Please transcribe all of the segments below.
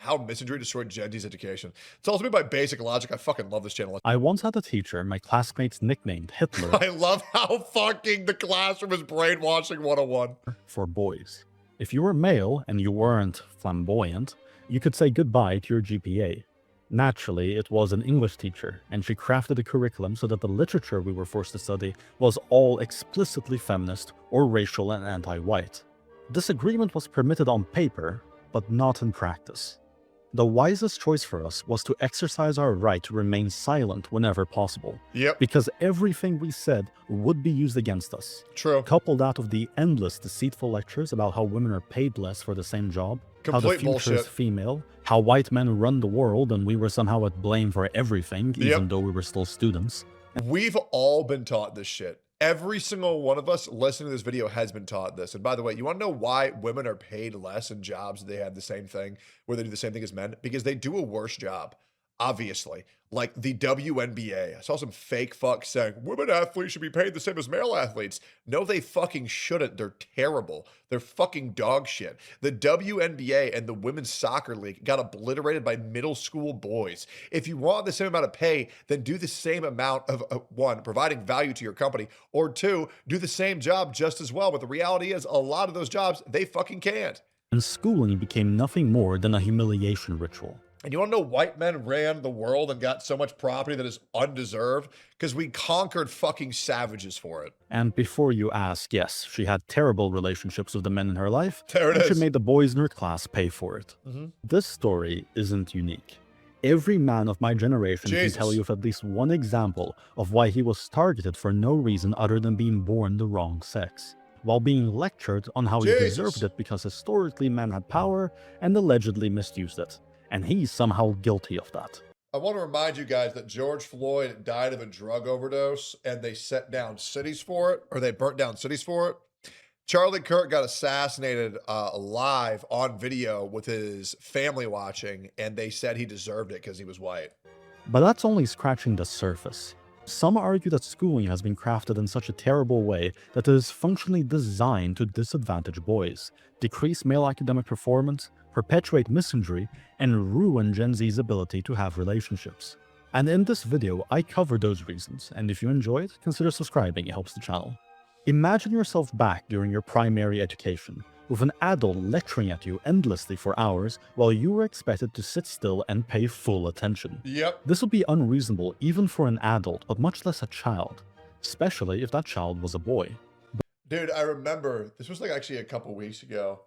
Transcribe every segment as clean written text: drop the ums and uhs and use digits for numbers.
How Misandry Destroyed Gen Z's Education. It's also made by Basic Logic. I fucking love this channel. I once had a teacher my classmates nicknamed Hitler I love how fucking the classroom is brainwashing 101. for boys. If you were male and you weren't flamboyant, you could say goodbye to your GPA. Naturally, it was an English teacher, and she crafted a curriculum so that the literature we were forced to study was all explicitly feminist or racial and anti-white. Disagreement was permitted on paper, but not in practice. The wisest choice for us was to exercise our right to remain silent whenever possible. Yep. Because everything we said would be used against us. True. Couple that with the endless deceitful lectures about how women are paid less for the same job, how the Complete future bullshit. is female, how white men run the world and we were somehow at blame for everything, even though we were still students. We've all been taught this shit. Every single one of us listening to this video has been taught this. And by the way, you want to know why women are paid less in jobs that they have the same thing, where they do the same thing as men? Because they do a worse job, obviously. Like the WNBA. I saw some fake fuck saying, women athletes should be paid the same as male athletes. No, they fucking shouldn't. They're terrible. They're fucking dog shit. The WNBA and the Women's Soccer League got obliterated by middle school boys. If you want the same amount of pay, then do the same amount of, one, providing value to your company, or two, do the same job just as well. But the reality is, a lot of those jobs, they fucking can't. And schooling became nothing more than a humiliation ritual. And you want to know white men ran the world and got so much property that is undeserved? Because we conquered fucking savages for it. And before you ask, yes, she had terrible relationships with the men in her life. There it and is. she made the boys in her class pay for it. This story isn't unique. Every man of my generation can tell you of at least one example of why he was targeted for no reason other than being born the wrong sex, while being lectured on how he deserved it because historically men had power and allegedly misused it. And he's somehow guilty of that. I want to remind you guys that George Floyd died of a drug overdose and they set down cities for it, or they burnt down cities for it. Charlie Kirk got assassinated live on video with his family watching, and they said he deserved it because he was white. But that's only scratching the surface. Some argue that schooling has been crafted in such a terrible way that it is functionally designed to disadvantage boys, decrease male academic performance, perpetuate misandry, and ruin Gen Z's ability to have relationships. And in this video, I cover those reasons, and if you enjoy it, consider subscribing, it helps the channel. Imagine yourself back during your primary education, with an adult lecturing at you endlessly for hours while you were expected to sit still and pay full attention. Yep. This would be unreasonable even for an adult, but much less a child, especially if that child was a boy. Dude, I remember, this was like actually a couple weeks ago.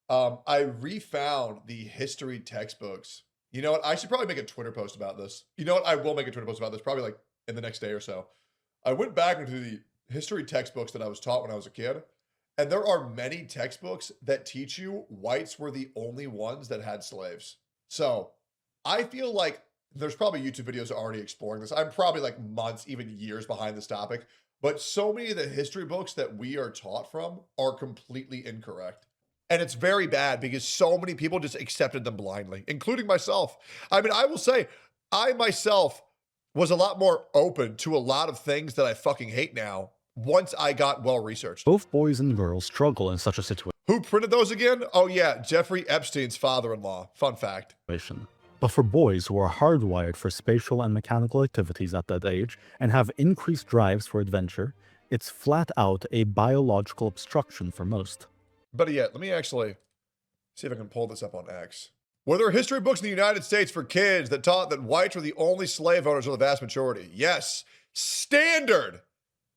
I refound the history textbooks. You know what? I should probably make a Twitter post about this. You know what? I will make a Twitter post about this probably like in the next day or so. I went back into the history textbooks that I was taught when I was a kid. And there are many textbooks that teach you whites were the only ones that had slaves. So I feel like there's probably YouTube videos already exploring this. I'm probably like months, even years behind this topic. But so many of the history books that we are taught from are completely incorrect. And it's very bad because so many people just accepted them blindly, including myself. I mean, I will say, I myself was a lot more open to a lot of things that I fucking hate now once I got well-researched. Both boys and girls struggle in such a situation. Who printed those again? Oh yeah, Jeffrey Epstein's father-in-law. Fun fact. But for boys who are hardwired for spatial and mechanical activities at that age and have increased drives for adventure, it's flat out a biological obstruction for most. Better yet, let me actually see if I can pull this up on X. Were there history books in the United States for kids that taught that whites were the only slave owners of the vast majority? Yes. Standard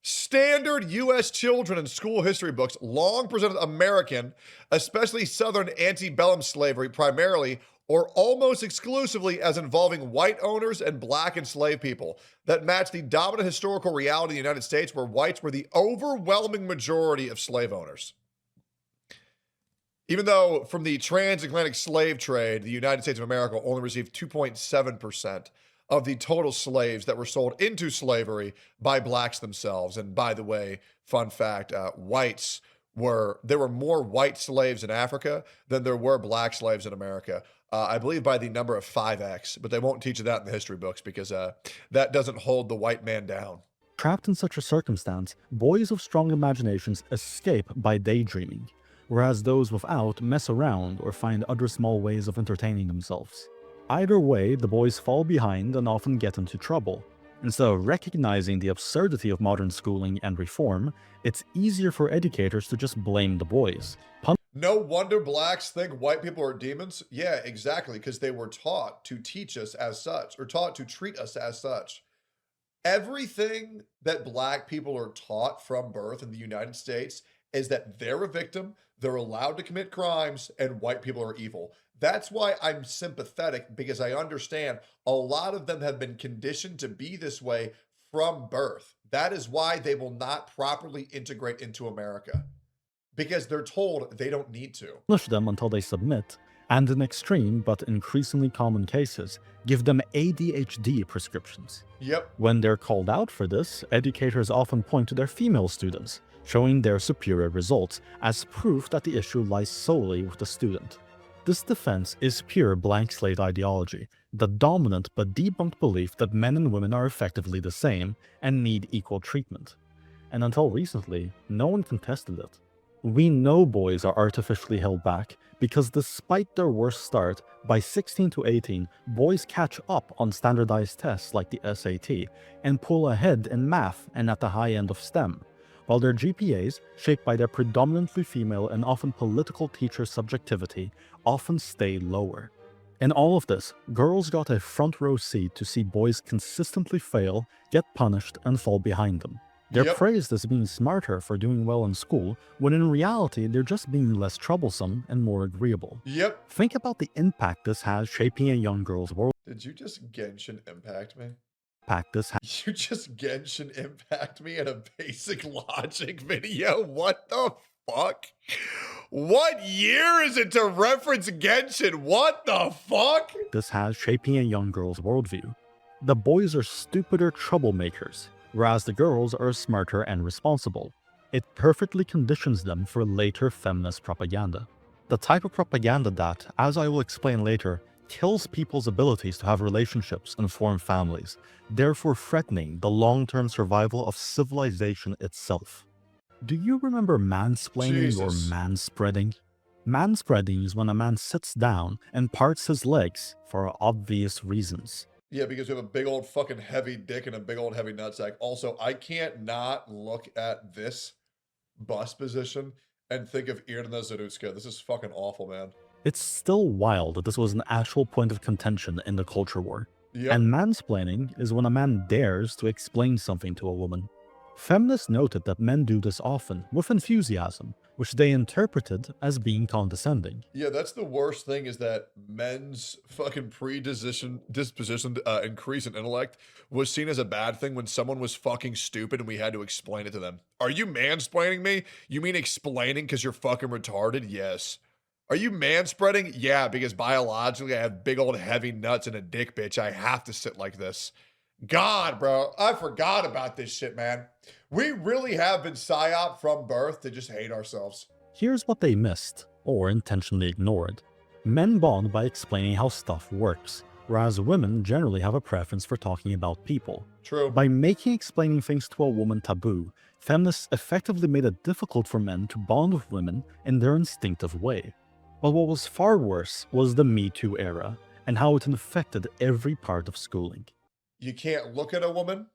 U.S. children and school history books long presented American, especially Southern antebellum slavery primarily or almost exclusively as involving white owners and black enslaved people that matched the dominant historical reality in the United States where whites were the overwhelming majority of slave owners. Even though from the transatlantic slave trade, the United States of America only received 2.7% of the total slaves that were sold into slavery by blacks themselves. And by the way, fun fact, there were more white slaves in Africa than there were black slaves in America. I believe by the number of 5x, but they won't teach you that in the history books because that doesn't hold the white man down. Trapped in such a circumstance, boys of strong imaginations escape by daydreaming. whereas those without mess around or find other small ways of entertaining themselves. Either way, the boys fall behind and often get into trouble. Instead of recognizing the absurdity of modern schooling and reform, it's easier for educators to just blame the boys. No wonder blacks think white people are demons. Yeah, exactly, because they were taught to teach us as such, or taught to treat us as such. Everything that black people are taught from birth in the United States is that they're a victim, they're allowed to commit crimes, and white people are evil. That's why I'm sympathetic, because I understand a lot of them have been conditioned to be this way from birth. That is why they will not properly integrate into America, because they're told they don't need to. Punish them until they submit, and in extreme but increasingly common cases, give them ADHD prescriptions. Yep. When they're called out for this, educators often point to their female students, showing their superior results as proof that the issue lies solely with the student. This defense is pure blank slate ideology, the dominant but debunked belief that men and women are effectively the same and need equal treatment. And until recently, no one contested it. We know boys are artificially held back because despite their worst start, by 16 to 18, boys catch up on standardized tests like the SAT and pull ahead in math and at the high end of STEM, while their GPAs, shaped by their predominantly female and often political teacher subjectivity, often stay lower. In all of this, girls got a front row seat to see boys consistently fail, get punished, and fall behind them. They're praised as being smarter for doing well in school, when in reality they're just being less troublesome and more agreeable. Yep. Think about the impact this has shaping a young girl's world. Did you just Genshin impact me? You just Genshin impact me in a basic logic video? What the fuck? What year is it to reference Genshin? What the fuck? This has shaping a young girl's worldview. The boys are stupider troublemakers, whereas the girls are smarter and responsible. It perfectly conditions them for later feminist propaganda. The type of propaganda that, as I will explain later, kills people's abilities to have relationships and form families, therefore threatening the long-term survival of civilization itself. Do you remember mansplaining or manspreading? Manspreading is when a man sits down and parts his legs for obvious reasons. Yeah, because we have a big old fucking heavy dick and a big old heavy nutsack. Also, I can't not look at this bust position and think of Irina Zarutska. This is fucking awful, man. It's still wild that this was an actual point of contention in the culture war. And mansplaining is when a man dares to explain something to a woman. Feminists noted that men do this often, with enthusiasm, which they interpreted as being condescending. Yeah, that's the worst thing, is that men's fucking disposition increase in intellect was seen as a bad thing when someone was fucking stupid and we had to explain it to them. Are you mansplaining me? You mean explaining because you're fucking retarded? Yes. Are you manspreading? Yeah, because biologically I have big old heavy nuts and a dick, bitch. I have to sit like this. God, bro, I forgot about this shit, man. We really have been psyop from birth to just hate ourselves. Here's what they missed, or intentionally ignored. Men bond by explaining how stuff works, whereas women generally have a preference for talking about people. True. By making explaining things to a woman taboo, feminists effectively made it difficult for men to bond with women in their instinctive way. But what was far worse was the Me Too era, and how it infected every part of schooling. You can't look at a woman.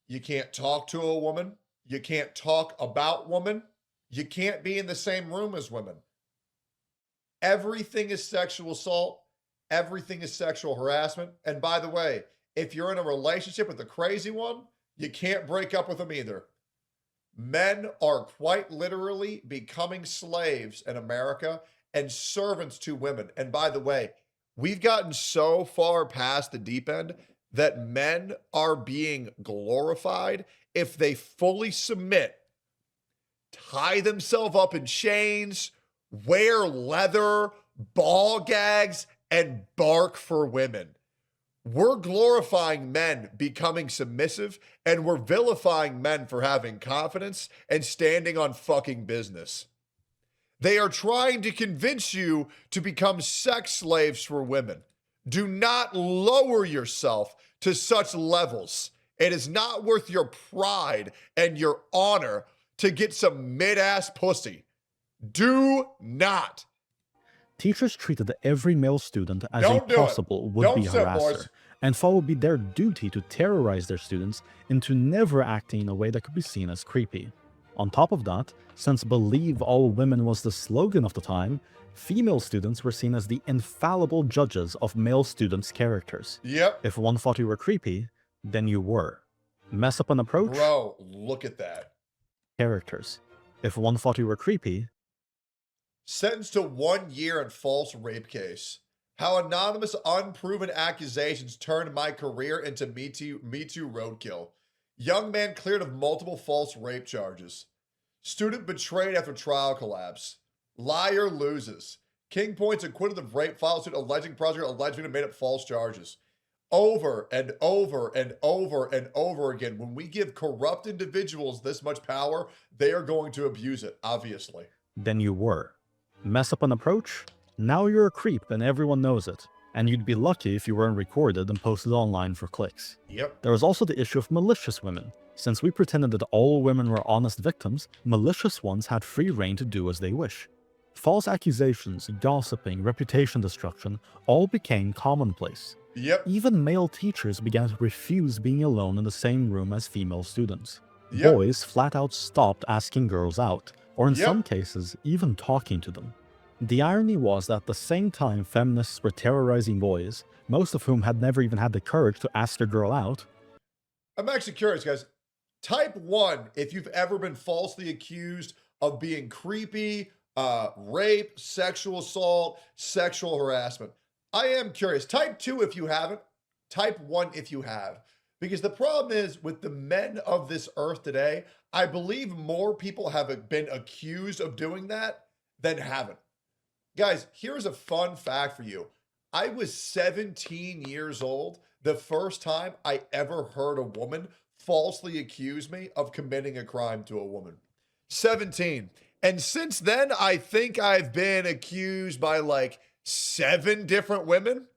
You can't talk to a woman. You can't talk about women. You can't be in the same room as women. Everything is sexual assault. Everything is sexual harassment. And by the way, if you're in a relationship with a crazy one, you can't break up with them either. Men are quite literally becoming slaves in America and servants to women. And by the way, we've gotten so far past the deep end that men are being glorified if they fully submit, tie themselves up in chains, wear leather, ball gags, and bark for women. We're glorifying men becoming submissive, and we're vilifying men for having confidence and standing on fucking business. They are trying to convince you to become sex slaves for women. Do not lower yourself to such levels. It is not worth your pride and your honor to get some mid-ass pussy. Do not. Teachers treated every male student as a Don't do it. possible would-be Don't sit, harasser, boys. and thought it would be their duty to terrorize their students into never acting in a way that could be seen as creepy. On top of that, since "Believe all women" was the slogan of the time, female students were seen as the infallible judges of male students' characters. Yep. If one thought you were creepy, then you were. Mess up an approach? Bro, look at that. Characters. If one thought you were creepy, sentenced to 1 year in false rape case. How anonymous, unproven accusations turned my career into Me Too roadkill. Young man cleared of multiple false rape charges. Student betrayed after trial collapse. Liar loses. King points acquitted of rape, filed suit alleging prosecutor alleged victim made up false charges. Over and over and over and over again, when we give corrupt individuals this much power, they are going to abuse it, obviously. then you were. Mess up an approach? Now you're a creep and everyone knows it. And you'd be lucky if you weren't recorded and posted online for clicks. Yep. There was also the issue of malicious women. Since we pretended that all women were honest victims, malicious ones had free rein to do as they wish. False accusations, gossiping, reputation destruction all became commonplace. Yep. Even male teachers began to refuse being alone in the same room as female students. Yep. Boys flat out stopped asking girls out, or in Yep. some cases, even talking to them. The irony was that at the same time feminists were terrorizing boys, most of whom had never even had the courage to ask a girl out. I'm actually curious, guys. Type 1 if you've ever been falsely accused of being creepy, rape, sexual assault, sexual harassment. I am curious. Type 2 if you haven't. Type 1 if you have. Because the problem is with the men of this earth today, I believe more people have been accused of doing that than haven't. Guys, here's a fun fact for you. I was 17 years old the first time I ever heard a woman falsely accuse me of committing a crime to a woman. 17. And since then, I think I've been accused by like 7 different women.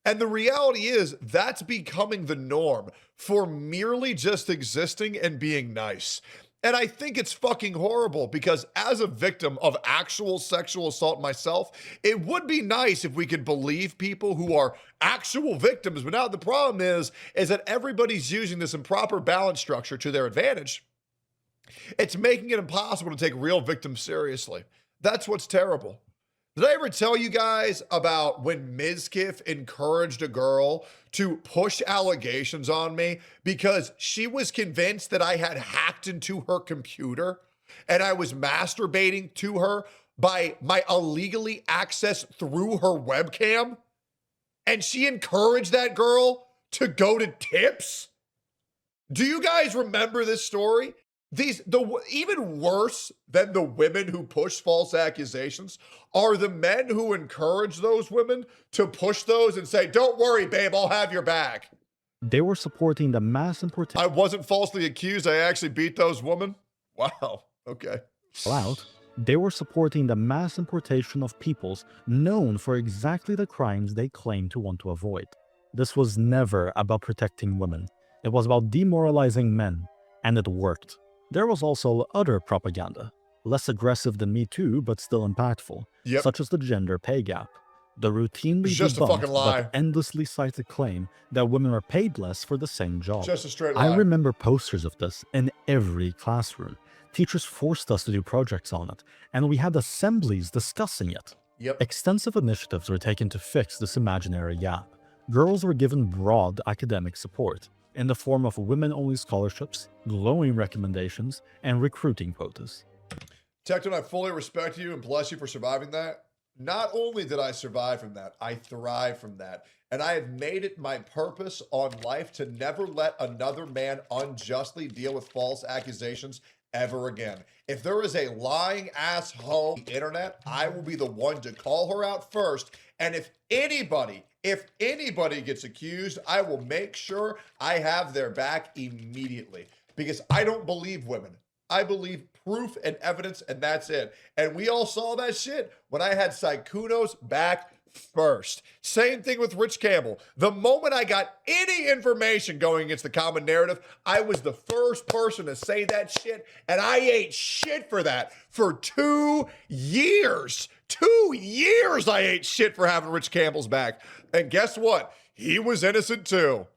And the reality is that's becoming the norm for merely just existing and being nice. And I think it's fucking horrible because as a victim of actual sexual assault myself, it would be nice if we could believe people who are actual victims. But now the problem is that everybody's using this improper balance structure to their advantage. It's making it impossible to take real victims seriously. That's what's terrible. Did I ever tell you guys about when Mizkif encouraged a girl to push allegations on me because she was convinced that I had hacked into her computer and I was masturbating to her by my illegally access through her webcam? And she encouraged that girl to go to tips? Do you guys remember this story? Even worse than the women who push false accusations are the men who encourage those women to push those and say, "Don't worry, babe, I'll have your back." They were supporting the mass importation I wasn't falsely accused. I actually beat those women. Wow. Okay. They were supporting the mass importation of peoples known for exactly the crimes they claimed to want to avoid. This was never about protecting women. It was about demoralizing men, and it worked. There was also other propaganda, less aggressive than Me Too, but still impactful, such as the gender pay gap. The routinely Just a fucking debunked lie. but endlessly cited claim that women are paid less for the same job. Just a straight lie. I remember posters of this in every classroom. Teachers forced us to do projects on it, and we had assemblies discussing it. Extensive initiatives were taken to fix this imaginary gap. Girls were given broad academic support in the form of women-only scholarships, glowing recommendations, and recruiting quotas. Tectone, I fully respect you and bless you for surviving that. Not only did I survive from that, I thrive from that. And I have made it my purpose on life to never let another man unjustly deal with false accusations ever again. If there is a lying ass hoe on the internet, I will be the one to call her out first. And if anybody gets accused, I will make sure I have their back immediately because I don't believe women. I believe proof and evidence, and that's it. And we all saw that shit when I had Saikuno's back first. Same thing with Rich Campbell. The moment I got any information going against the common narrative, I was the first person to say that shit, and I ate shit for that for 2 years. 2 years I ate shit for having Rich Campbell's back. And guess what? He was innocent too.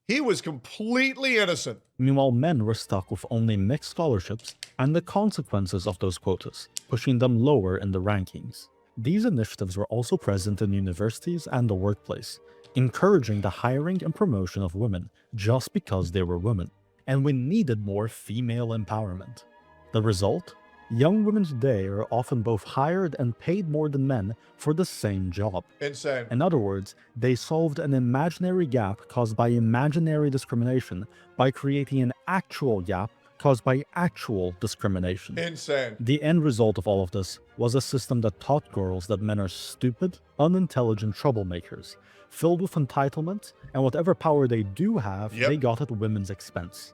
He was completely innocent. Meanwhile, men were stuck with only mixed scholarships and the consequences of those quotas, pushing them lower in the rankings. These initiatives were also present in universities and the workplace, encouraging the hiring and promotion of women just because they were women. And we needed more female empowerment. The result? Young women today are often both hired and paid more than men for the same job. Insane. In other words, they solved an imaginary gap caused by imaginary discrimination by creating an actual gap caused by actual discrimination. Insane. The end result of all of this was a system that taught girls that men are stupid, unintelligent troublemakers, filled with entitlement, and whatever power they do have, they got at women's expense.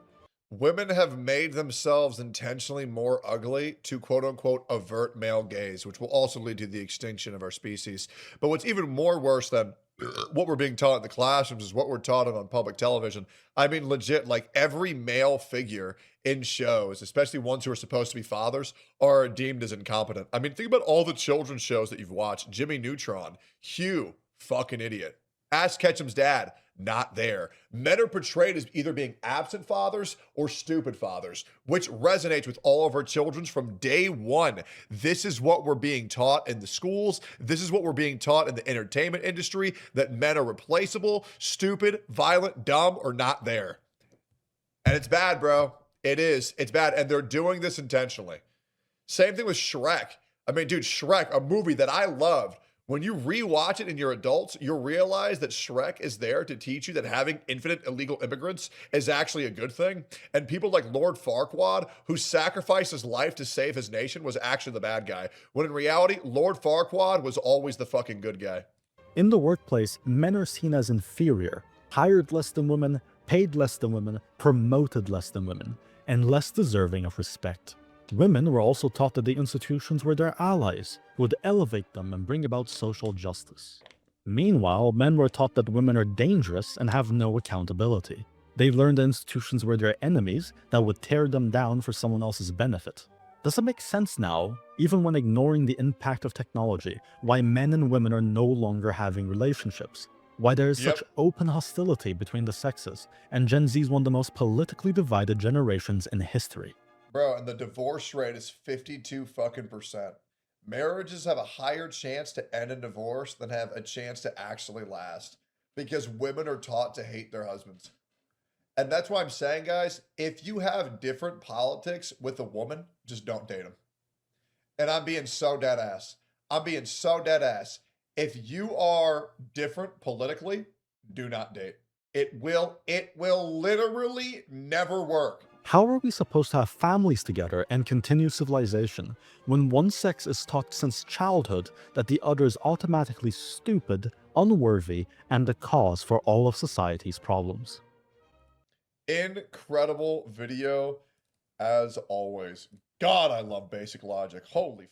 Women have made themselves intentionally more ugly to quote-unquote avert male gaze, which will also lead to the extinction of our species. But what's even more worse than what we're being taught in the classrooms is what we're taught on public television. I mean, legit, like every male figure in shows, especially ones who are supposed to be fathers, are deemed as incompetent. I mean, think about all the children's shows that you've watched. Jimmy Neutron, Hugh, fucking idiot. Ash Ketchum's dad, not there. Men are portrayed as either being absent fathers or stupid fathers, which resonates with all of our children from day one. This is what we're being taught in the schools. This is what we're being taught in the entertainment industry, that men are replaceable, stupid, violent, dumb, or not there. And it's bad, bro. It is. It's bad. And they're doing this intentionally. Same thing with Shrek. I mean, dude, Shrek, a movie that I loved. When you rewatch it and you're adults, you'll realize that Shrek is there to teach you that having infinite illegal immigrants is actually a good thing. And people like Lord Farquaad, who sacrificed his life to save his nation, was actually the bad guy. When in reality, Lord Farquaad was always the fucking good guy. In the workplace, men are seen as inferior, hired less than women, paid less than women, promoted less than women, and less deserving of respect. Women were also taught that the institutions were their allies, who would elevate them and bring about social justice. Meanwhile, men were taught that women are dangerous and have no accountability. They learned that institutions were their enemies that would tear them down for someone else's benefit. Does it make sense now, even when ignoring the impact of technology, why men and women are no longer having relationships? Why there is such open hostility between the sexes, and Gen Z is one of the most politically divided generations in history? Bro, and the divorce rate is 52%. Marriages have a higher chance to end in divorce than have a chance to actually last, because women are taught to hate their husbands. And that's why I'm saying, guys, if you have different politics with a woman, just don't date them. And I'm being so dead ass. I'm being so dead ass. If you are different politically, do not date. It will literally never work. How are we supposed to have families together and continue civilization when one sex is taught since childhood that the other is automatically stupid, unworthy, and the cause for all of society's problems? Incredible video as always. God, I love basic logic. Holy fuck.